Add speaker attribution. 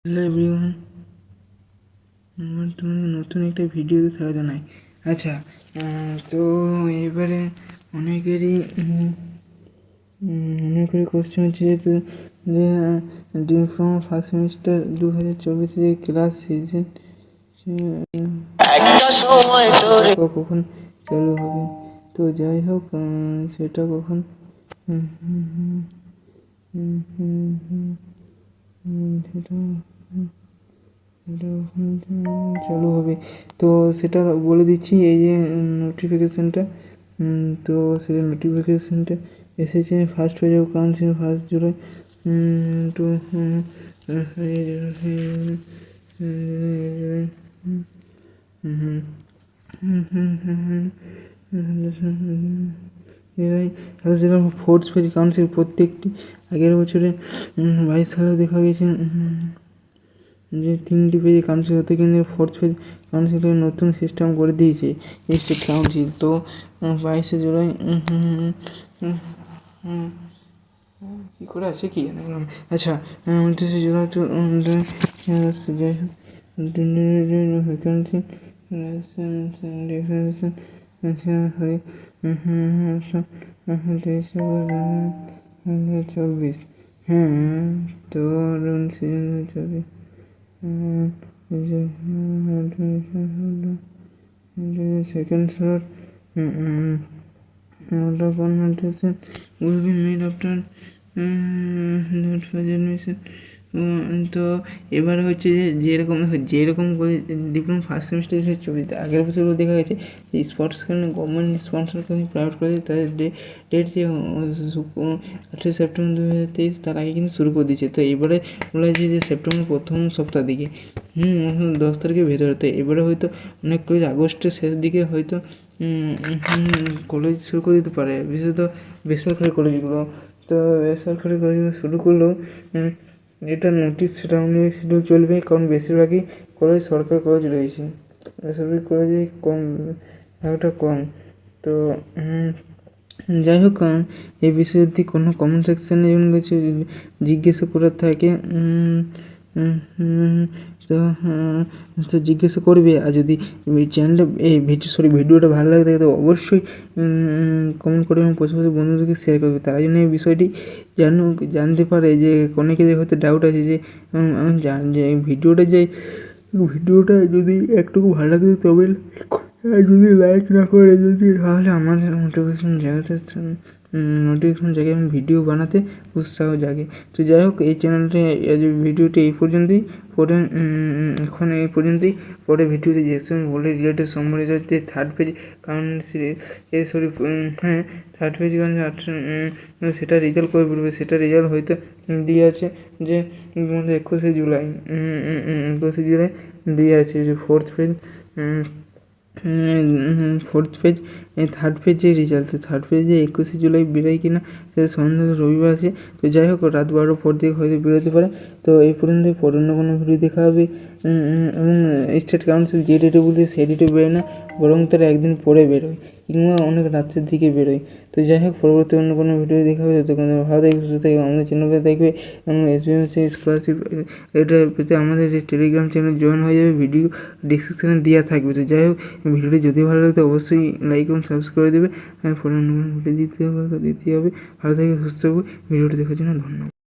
Speaker 1: Hello everyone, আমার তোমাদের নতুন একটা ভিডিওতে স্বাগত জানাই। আচ্ছা, তো এবারে অনেকেরই কোশ্চেন হচ্ছে যে diploma first semester 2024 class season কখন চালু হবে। তো যাই হোক, সেটা কখন সেটা চালু হবে, তো সেটা বলে দিচ্ছি। এই যে নোটিফিকেশানটা, তো সেই নোটিফিকেশানটা এসেছে। ফার্স্ট হয়ে যাবে council 1 July to fourth phase council প্রত্যেকটি আগের বছরে 22 সালে দেখা গেছে যে 3টি পেজে কাউন্সিল হতে, কিন্তু ফোর্থ পেজ কাউন্সিলের নতুন সিস্টেম করে দিয়েছে স্টেট কাউন্সিল। তো 22 জুলাই কী করে আছে কি আচ্ছা 29 জুলাই তো যাই হোক ভ্যাকান্সি চব্বিশ। হ্যাঁ, তো second slot consultation will be made after that for admission. তো এবারে হচ্ছে যে যেরকম করে ডিপ্লোমা ফার্স্ট সেমিস্টার 2024 আগের বছরগুলো দেখা গেছে যে স্পোর্টস কারণে গভর্নমেন্ট স্পন্সর করে প্রাইভেট কলেজ তাদের ডেট যে 8 সেপ্টেম্বর 2023 তার আগে কিন্তু শুরু করে দিয়েছে। তো এবারে বলা হয়েছে যে সেপ্টেম্বর প্রথম সপ্তাহ দিকে 10 তারিখের ভেতরে। তো এবারে হয়তো অনেক কলেজ আগস্টের শেষ দিকে হয়তো কলেজ শুরু করে দিতে পারে, বিশেষত বেসরকারি কলেজগুলো। তো বেসরকারি কলেজগুলো শুরু করলেও এটা নোটিশ সেটা অনুযায়ী শিডিউল চলবে, কারণ বেশিরভাগই কলেজ সরকারি কলেজ রয়েছে, বেসরকারি কলেজে ভাগটা কম। তো যাই হোক, এই বিষয়ে যদি কোনো কমেন্ট সেকশানে যেমন কিছু জিজ্ঞাসা করার থাকে তো জিজ্ঞাসা করবে। আর যদি চ্যানেলটা ভিডিওটা ভালো লাগে থাকে তো অবশ্যই কমেন্ট করে এবং পাশাপাশি বন্ধুদেরকে শেয়ার করবে। তারা জন্য এই বিষয়টি জানতে পারে যে অনেকের হয়তো ডাউট আছে যে ভিডিওটা যদি একটুকু ভালো লাগে তবে যদি লাইক না করে তাহলে আমাদের নোটিফিকেশন জায়গায় ভিডিও বানাতে উৎসাহ জাগে। তো যাই হোক, এই চ্যানেলটা ভিডিওটি এই পর্যন্তই। এখন এই পর্যন্তই। পরে ভিডিওতে যে সময় বলে রিলেটেড সম্বন্ধে হচ্ছে third page council third page council সেটা রেজাল্ট করে বলবে। সেটা রেজাল্ট হয়তো দিয়ে আছে যে 21 জুলাই দিয়ে আছে যে ফোর্থ পেজ থার্ড পেজে রেজাল্ট। থার্ড পেজে 21 জুলাই বেরোয় কিনা সেটা সন্ধ্যা রবিবার আছে। তো যাই হোক, রাত 12 পর থেকে হয়তো বেরোতে পারে। তো এই পর্যন্ত পরে অন্য কোনো ভিডিও দেখা হবে। এবং স্টেট কাউন্সিল যে ডেটে বলতে সেই ডেটে বেরোয় না, বরং তারা একদিন পরে বেরোয় কিংবা অনেক রাত্রের দিকে বেরোয়। তো যাই হোক, পরবর্তী অন্য কোনো ভিডিও দেখা হবে। ততক্ষণ ভালো থাকবে, সুস্থ থাকবে, আমাদের চ্যানেলটা দেখবে এবং এসবিএমসি স্কলারশিপ এটা পেতে আমাদের টেলিগ্রাম চ্যানেল জয়েন হয়ে যাবে। ভিডিও ডিসক্রিপশানে দেওয়া থাকবে। তো যাই হোক, ভিডিওটি যদি ভালো লাগে তো অবশ্যই লাইক এবং সাবস্ক্রাইব করে দেবে। পরে অন্য কোনো ভিডিও দিতে হবে। ভালো থেকে সুস্থ থাকবে। ভিডিওটি দেখার জন্য ধন্যবাদ।